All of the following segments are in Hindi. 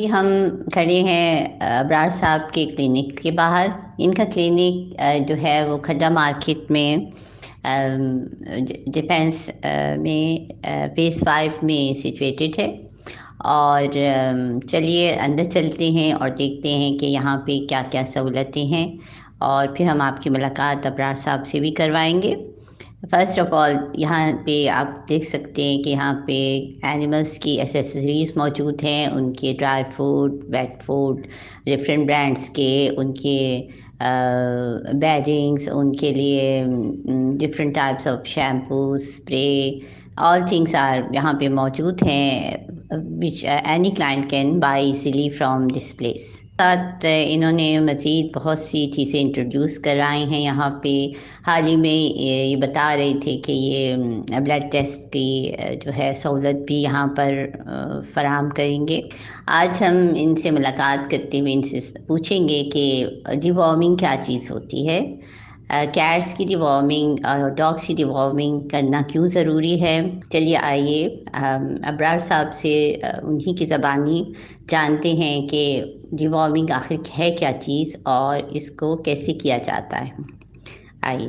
हम खड़े हैं अबरार साहब के क्लिनिक के बाहर। इनका क्लिनिक जो है वो खड्डा मार्केट में डिफेंस में फेज़ 5 में सिचुएटेड है। और चलिए अंदर चलते हैं और देखते हैं कि यहाँ पे क्या-क्या सहूलतें हैं, और फिर हम आपकी मुलाकात अबरार साहब से भी करवाएँगे। फ़र्स्ट ऑफ़ ऑल यहाँ पे आप देख सकते हैं कि यहाँ पे एनिमल्स की एक्सेसरीज़ मौजूद हैं, उनके dry food, wet food, different brands के, उनके बेडिंग्स, उनके लिए different types of shampoo, spray, all things are यहाँ पे मौजूद हैं, which any client can buy easily from this place. साथ इन्होंने मज़ीद बहुत सी चीज़ें इंट्रोड्यूस कराई हैं यहाँ पे। हाल ही में ये बता रहे थे कि ये ब्लड टेस्ट की जो है सहूलत भी यहाँ पर फ़राहम करेंगे। आज हम इनसे मुलाकात करते हुए इनसे पूछेंगे कि डिवॉर्मिंग क्या चीज़ होती है, कैट्स की डिवॉर्मिंग और डॉग्स की डिवॉर्मिंग करना क्यों ज़रूरी है। चलिए आइए अबरार साहब से उन्हीं की ज़बानी जानते हैं कि डिवॉर्मिंग आखिर है क्या चीज़ और इसको कैसे किया जाता है। आइए।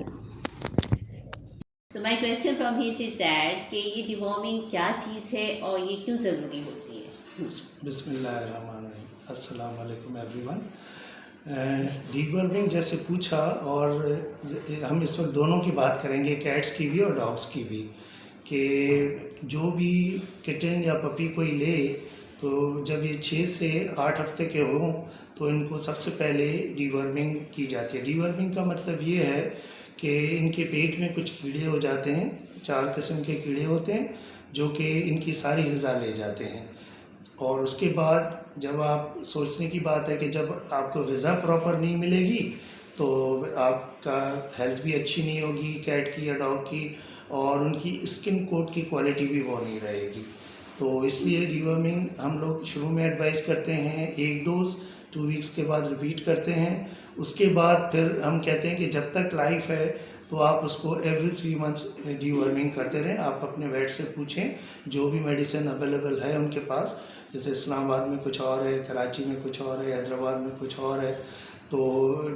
तो my question from his is that कि ये डिवॉर्मिंग क्या चीज़ है और ये क्यों ज़रूरी होती है। बिस्मिल्लाहिर्रहमानिर्रहीम, अस्सलाम वालेकुम एवरीवन। डीवर्मिंग जैसे पूछा, और हम इस वक्त दोनों की बात करेंगे, कैट्स की भी और डॉग्स की भी, कि जो भी किटन या पपी कोई ले तो जब ये 6 से 8 हफ्ते के हों तो इनको सबसे पहले डीवर्मिंग की जाती है। डीवर्मिंग का मतलब ये है कि इनके पेट में कुछ कीड़े हो जाते हैं, 4 किस्म के कीड़े होते हैं जो कि इनकी सारी ग़िज़ा ले जाते हैं। और उसके बाद जब आप सोचने की बात है कि जब आपको ग़िज़ा प्रॉपर नहीं मिलेगी तो आपका हेल्थ भी अच्छी नहीं होगी कैट की या डॉग की, और उनकी स्किन कोट की क्वालिटी भी वो नहीं रहेगी। तो इसलिए डिवर्मिंग हम लोग शुरू में एडवाइस करते हैं, 1 डोज 2 वीक्स के बाद रिपीट करते हैं। उसके बाद फिर हम कहते हैं कि जब तक लाइफ है तो आप उसको एवरी 3 मंथ्स डिवर्मिंग करते रहें। आप अपने वेट से पूछें जो भी मेडिसिन अवेलेबल है उनके पास, जैसे इस्लामाबाद में कुछ और है, कराची में कुछ और है, हैदराबाद में कुछ और है, तो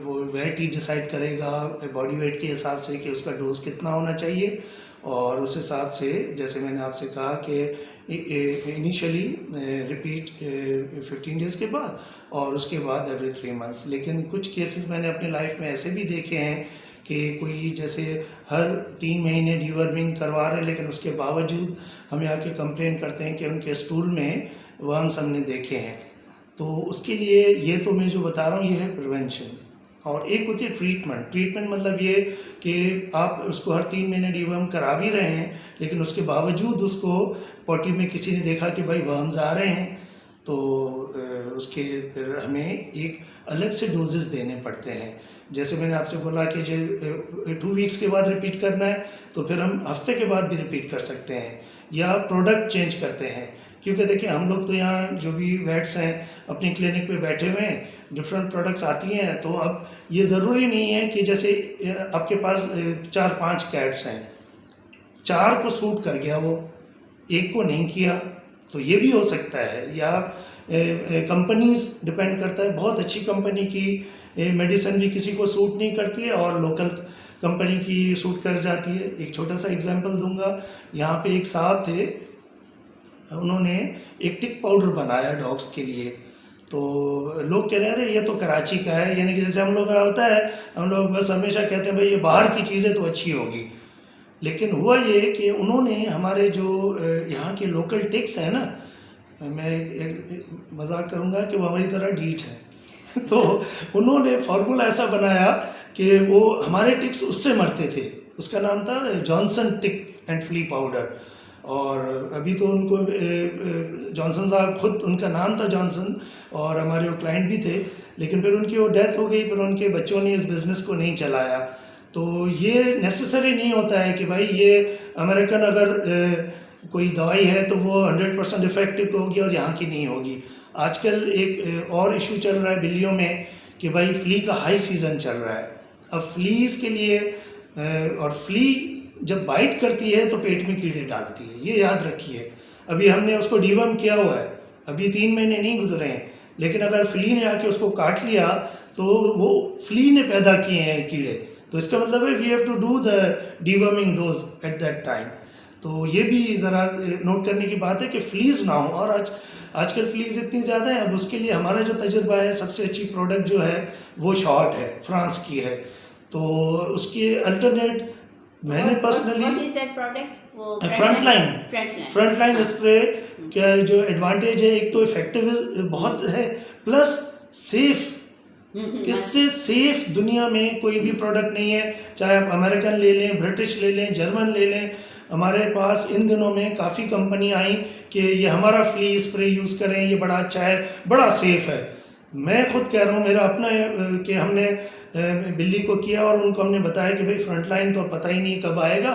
वो वेट ही डिसाइड करेगा बॉडी वेट के हिसाब से कि उसका डोज कितना होना चाहिए। और उस हिसाब से जैसे मैंने आपसे कहा कि इनिशियली रिपीट 15 डेज़ के बाद और उसके बाद एवरी 3 मंथ्स। लेकिन कुछ केसेस मैंने अपनी लाइफ में ऐसे भी देखे हैं कि कोई जैसे हर 3 महीने डिवर्मिंग करवा रहे हैं लेकिन उसके बावजूद हमें आके कंप्लेन करते हैं कि उनके स्टूल में वर्म्स हमने देखे हैं। तो उसके लिए ये तो मैं जो बता रहा हूँ ये है प्रिवेंशन। और एक होती है ट्रीटमेंट। ट्रीटमेंट मतलब ये कि आप उसको हर 3 महीने डिवर्म करा भी रहे हैं लेकिन उसके बावजूद उसको पॉटी में किसी ने देखा कि भाई वर्म्स आ रहे हैं, तो उसके फिर हमें एक अलग से डोजेस देने पड़ते हैं। जैसे मैंने आपसे बोला कि जो 2 वीक्स के बाद रिपीट करना है तो फिर हम हफ्ते के बाद भी रिपीट कर सकते हैं या प्रोडक्ट चेंज करते हैं। क्योंकि देखिए हम लोग तो यहाँ जो भी वेट्स हैं अपनी क्लिनिक पे बैठे हुए हैं, डिफरेंट प्रोडक्ट्स आती हैं, तो अब ये ज़रूरी नहीं है कि जैसे आपके पास 4-5 कैट्स हैं, 4 को सूट कर गया वो, 1 को नहीं किया, तो ये भी हो सकता है। या कंपनीज डिपेंड करता है, बहुत अच्छी कंपनी की मेडिसिन भी किसी को सूट नहीं करती है और लोकल कंपनी की सूट कर जाती है। एक छोटा सा एग्जांपल दूंगा, यहाँ पे एक साहब थे, उन्होंने एक टिक पाउडर बनाया डॉग्स के लिए, तो लोग कह रहे हैं अरे ये तो कराची का है, यानी कि जैसे हम लोग का होता है, हम लोग बस हमेशा कहते हैं भाई ये बाहर की चीज़ें तो अच्छी होगी। लेकिन हुआ ये कि उन्होंने हमारे जो यहाँ के लोकल टिक्स है ना, मैं एक मजाक करूँगा कि वो हमारी तरह ढीठ है तो उन्होंने फार्मूला ऐसा बनाया कि वो हमारे टिक्स उससे मरते थे। उसका नाम था Johnson tick and flea powder. और अभी तो उनको जॉनसन साहब खुद, उनका नाम था जॉनसन और हमारे वो क्लाइंट भी थे, लेकिन फिर उनकी वो डेथ हो गई, फिर उनके बच्चों ने इस बिज़नेस को नहीं चलाया। तो ये नेसेसरी नहीं होता है कि भाई ये अमेरिकन अगर कोई दवाई है तो वो 100% इफ़ेक्टिव होगी और यहाँ की नहीं होगी। आजकल एक और इशू चल रहा है बिल्लियों में कि भाई फ्ली का हाई सीज़न चल रहा है। अब फ्लीज़ के लिए और फ्ली जब बाइट करती है तो पेट में कीड़े डालती है, ये याद रखिए। अभी हमने उसको डिवर्म किया हुआ है, अभी 3 महीने नहीं गुजरे हैं, लेकिन अगर फ्ली ने आके उसको काट लिया तो वो फ्ली ने पैदा किए हैं कीड़े, तो इसका मतलब है we have to do the deworming dose at that time. तो ये भी ज़रा नोट करने की बात है कि फ्लीज ना हो। और आजकल फ्लीज इतनी ज़्यादा है, अब उसके लिए हमारा जो तजुर्बा है, सबसे अच्छी प्रोडक्ट जो है वो शॉर्ट है, फ्रांस की है। तो उसके अल्टरनेट मैंने पर्सनली फ्रंट लाइन स्प्रे का जो एडवांटेज है, एक तो इफेक्टिव बहुत है, प्लस सेफ। इससे सेफ दुनिया में कोई भी प्रोडक्ट नहीं है, चाहे आप अमेरिकन ले लें, ब्रिटिश ले लें, जर्मन ले लें। हमारे पास इन दिनों में काफ़ी कंपनी आई कि ये हमारा फ्ली स्प्रे यूज़ करें, ये बड़ा अच्छा है, बड़ा सेफ है। मैं खुद कह रहा हूँ, मेरा अपना है कि हमने बिल्ली को किया और उनको हमने बताया कि भाई फ्रंट लाइन तो पता ही नहीं कब आएगा,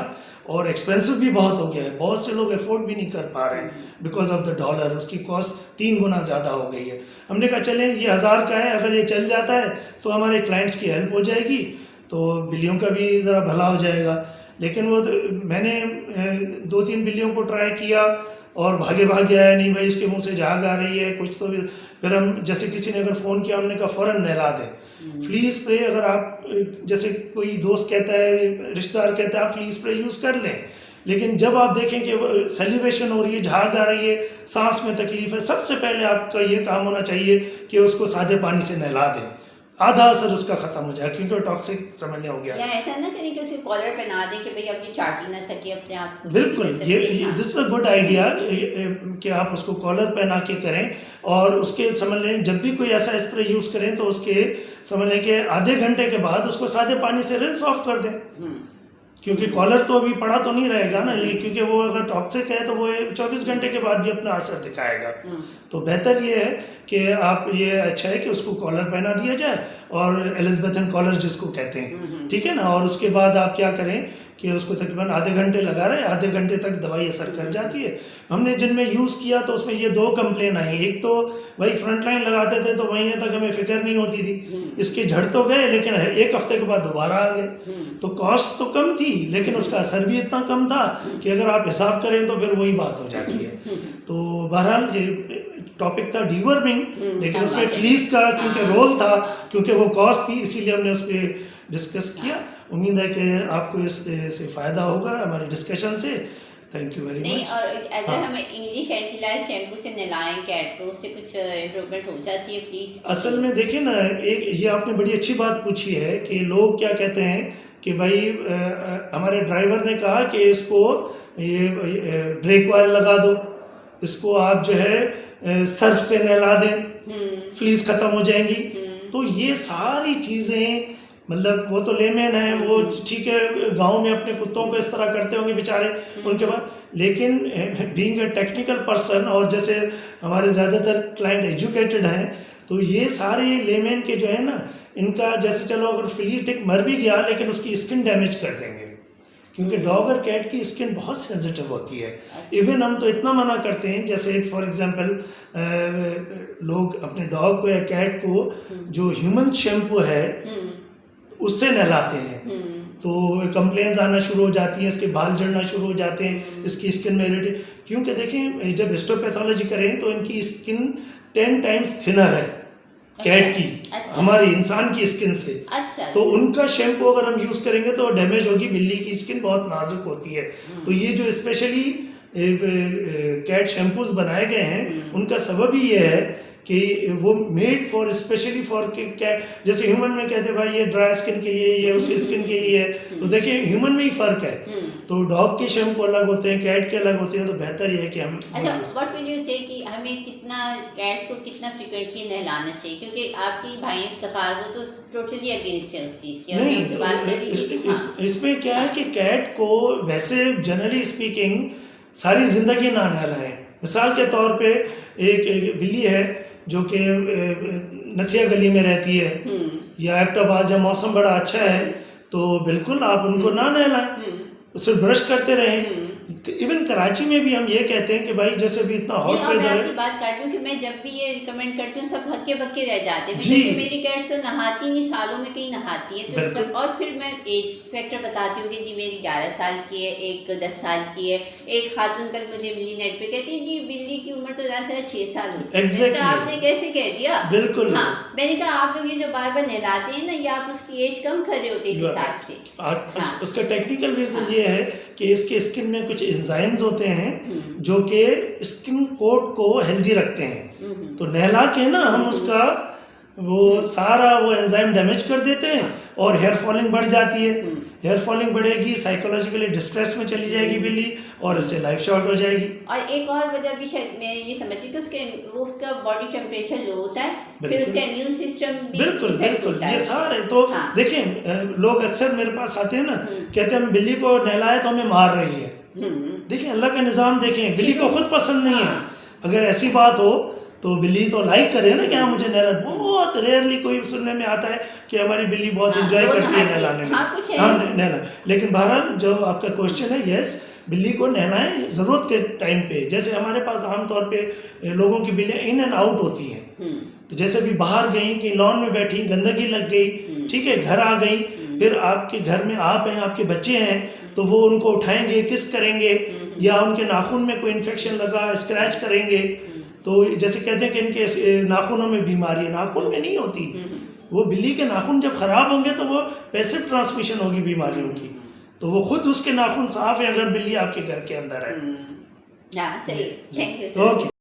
और एक्सपेंसिव भी बहुत हो गया है, बहुत से लोग अफोर्ड भी नहीं कर पा रहे हैं बिकॉज ऑफ द डॉलर, उसकी कॉस्ट 3 गुना ज़्यादा हो गई है। हमने कहा चलें ये 1000 का है, अगर ये चल जाता है तो हमारे क्लाइंट्स की हेल्प हो जाएगी, तो बिल्लियों का भी ज़रा भला हो जाएगा। लेकिन वो मैंने 2-3 बिल्लियों को ट्राई किया और भागे भागे आया, नहीं भाई इसके मुंह से झाग आ रही है कुछ, तो फिर हम जैसे किसी ने अगर फ़ोन किया, हमने कहा फ़ौरन नहला दें। फ्ली स्प्रे अगर आप, जैसे कोई दोस्त कहता है, रिश्तेदार कहता है आप फ्ली स्प्रे यूज़ कर लें, लेकिन जब आप देखें कि सेलिब्रेशन हो रही है, झाग आ रही है, सांस में तकलीफ है, सबसे पहले आपका ये काम होना चाहिए कि उसको सादे पानी से नहला दें, आधा असर उसका खत्म हो जाए, क्योंकि टॉक्सिक समझने हो गया। या ऐसा ना करें कि उसे कॉलर पहना दें कि भाई अब ये चाट ही ना सके अपने आप को। बिल्कुल, ये this is a good idea कि आप उसको कॉलर पहना के करें, और उसके समझ लें जब भी कोई ऐसा स्प्रे यूज़ करें तो उसके समझ लें कि आधे घंटे के बाद उसको सादे पानी से रिंस ऑफ कर दें, क्योंकि कॉलर तो अभी पड़ा तो नहीं रहेगा ना, क्योंकि वो अगर टॉक्सिक है तो वो 24 घंटे के बाद भी अपना असर दिखाएगा। तो बेहतर ये है कि आप, ये अच्छा है कि उसको कॉलर पहना दिया जाए, और एलिजाबेथन कॉलर जिसको कहते हैं, ठीक है ना। और उसके बाद आप क्या करें कि उसको तकरीबन आधे घंटे लगा रहे, आधे घंटे तक दवाई असर कर जाती है। हमने जिनमें यूज़ किया तो उसमें ये 2 कंप्लेन आई, एक तो भाई फ्रंट लाइन लगाते थे तो महीने तक हमें फिक्र नहीं होती थी, इसके झड़ तो गए लेकिन 1 हफ्ते के बाद दोबारा आ गए, तो कॉस्ट तो कम थी लेकिन उसका असर भी इतना कम था कि अगर आप हिसाब करें तो फिर वही बात हो जाती है। तो बहरहाल ये टॉपिक था डीवर्मिंग, लेकिन उसमें फ्लीस का क्योंकि रोल था, क्योंकि वो कॉस्ट थी, इसीलिए हमने उस पर डिस्कस किया। उम्मीद है कि आपको इससे फ़ायदा होगा हमारी डिस्कशन से। Thank you very much. और अगर हमें इंग्लिश एंटीलाइज शैम्पू से नहलाएं कैट को, उससे कुछ इम्प्रूवमेंट हो जाती है प्लीज? असल में देखिए ना, एक ये आपने बड़ी अच्छी बात पूछी है कि लोग क्या कहते हैं कि भाई हमारे ड्राइवर ने कहा कि इसको ये ब्रेक ऑयल लगा दो, इसको आप जो है सर्फ से नहला दें, फ्लीस ख़त्म हो जाएंगी। तो ये सारी चीज़ें, मतलब वो तो लेमैन है, वो ठीक है गांव में अपने कुत्तों को इस तरह करते होंगे बेचारे उनके बाद, लेकिन बीइंग अ टेक्निकल पर्सन, और जैसे हमारे ज़्यादातर क्लाइंट एजुकेटेड हैं, तो ये सारे लेमैन के जो है ना, इनका जैसे चलो अगर फ्ली टिक मर भी गया लेकिन उसकी स्किन डैमेज कर देंगे, क्योंकि डॉग और कैट की स्किन बहुत सेंसिटिव होती है। इवन हम तो इतना मना करते हैं, जैसे फॉर एग्जांपल लोग अपने डॉग को या कैट को जो ह्यूमन शैम्पू है उससे नहलाते हैं, तो कंप्लेंट्स आना शुरू हो जाती हैं, इसके बाल झड़ना शुरू हो जाते हैं, इसकी स्किन में इरिटेट, क्योंकि देखें जब हिस्टोपैथोलॉजी करें तो इनकी स्किन 10 टाइम्स थिनर है कैट की, हमारी इंसान की स्किन से। तो उनका शैम्पू अगर हम यूज़ करेंगे तो डैमेज होगी, बिल्ली की स्किन बहुत नाजुक होती है। तो ये जो स्पेशली कैट शैम्पूज बनाए गए हैं, उनका सबब ही ये है कि वो made for specially for cat. जैसे ह्यूमन में कहते हैं भाई ये ड्राई स्किन के लिए, ये उसकी स्किन के लिए है, तो देखिए ह्यूमन में ही फ़र्क है। तो डॉग के शैम्पू अलग होते हैं, कैट के अलग होते हैं, तो बेहतर ये है कि हम व्हाट विल यू से कि हमें कितना कैट्स को कितना फ्रीक्वेंटली नहलाना चाहिए, क्योंकि आपकी भाई इफ्तिखार वो तो टोटली अगेंस्ट है उस चीज़ के। नहीं, इसमें क्या है कि कैट को वैसे जनरली स्पीकिंग सारी ज़िंदगी ना नहलाएं। मिसाल के तौर पे एक बिल्ली है जो कि नथिया गली में रहती है, या एबटाबाद जब मौसम बड़ा अच्छा है तो बिल्कुल आप उनको ना नहलाएं, सिर्फ ब्रश करते रहें। इवन कराची में भी हम ये कहते हैं कि भाई जैसे भी इतना हॉट मैं वेदर आपकी है। बात काट दूं कि मैं जब भी ये रिकमेंड करती हूँ सब हक्के बक्के रह जाते हैं, जी। क्योंकि मेरी कैट्स तो नहाती नहीं, सालों में कहीं नहाती है तो बिल्कुल। सब। और फिर मैं एज फैक्टर बताती हूँ कि जी मेरी 11 साल की है, एक 10 साल की है। एक खातून कल मुझे मिली नेट पे, कहती जी बिल्ली की उम्र तो ज़्यादा से 6 साल होती है। मैंने Exactly. कहा आपने कैसे कह दिया? बिल्कुल। हाँ, मैंने कहा आप लोग ये जो बार बार नहलाते हैं ना, ये आप उसकी एज कम कर रहे होते इस You are हिसाब right. से। और उसका टेक्निकल रीजन ये है कि इसके स्किन में कुछ एंजाइम्स होते हैं जो कि स्किन कोट को हेल्दी रखते हैं। तो नहला के ना हम उसका वो सारा वो एंजाइम डैमेज कर देते हैं और हेयर फॉलिंग बढ़ जाती है। हेयर फॉलिंग बढ़ेगी, साइकोलॉजिकली डिस्ट्रेस में चली जाएगी बिल्ली और इससे लाइफ शॉर्ट हो जाएगी। और एक और वजह भी शायद मैं ये समझती हूँ कि उसका बॉडी टेम्परेचर लो होता है, फिर बिल्कुल। उसका इम्यून सिस्टम भी बिल्कुल इफेक्ट बिल्कुल होता है। ये सारे तो हाँ। देखें, लोग अक्सर मेरे पास आते हैं ना, कहते हैं हम बिल्ली को नहलाए तो हमें मार रही है। देखिए अल्लाह का निज़ाम देखें, बिल्ली को खुद पसंद नहीं है। अगर ऐसी बात हो तो बिल्ली तो लाइक करे ना कि हाँ मुझे नहला। बहुत रेयरली कोई सुनने में आता है कि हमारी बिल्ली बहुत एंजॉय करती है नहलाने में। हाँ, कुछ है। हाँ नहला। लेकिन बहरहाल जो आपका क्वेश्चन है, यस बिल्ली को नहलाएं ज़रूरत के टाइम पे। जैसे हमारे पास आमतौर पे लोगों की बिल्लियाँ इन एंड आउट होती हैं, तो जैसे भी बाहर गई कि लॉन में बैठी, गंदगी लग गई, ठीक है, घर आ गई, फिर आपके घर में आप हैं, आपके बच्चे हैं, तो वो उनको उठाएंगे, किस करेंगे, या उनके नाखून में कोई इन्फेक्शन लगा स्क्रैच करेंगे, तो जैसे कहते हैं कि इनके नाखूनों में बीमारी है, नाखून में नहीं होती। वो बिल्ली के नाखून जब खराब होंगे तो वो पैसिव ट्रांसमिशन होगी बीमारियों की। तो वो खुद उसके नाखून साफ है अगर बिल्ली आपके घर के अंदर है। हाँ सही, थैंक यू। ओके।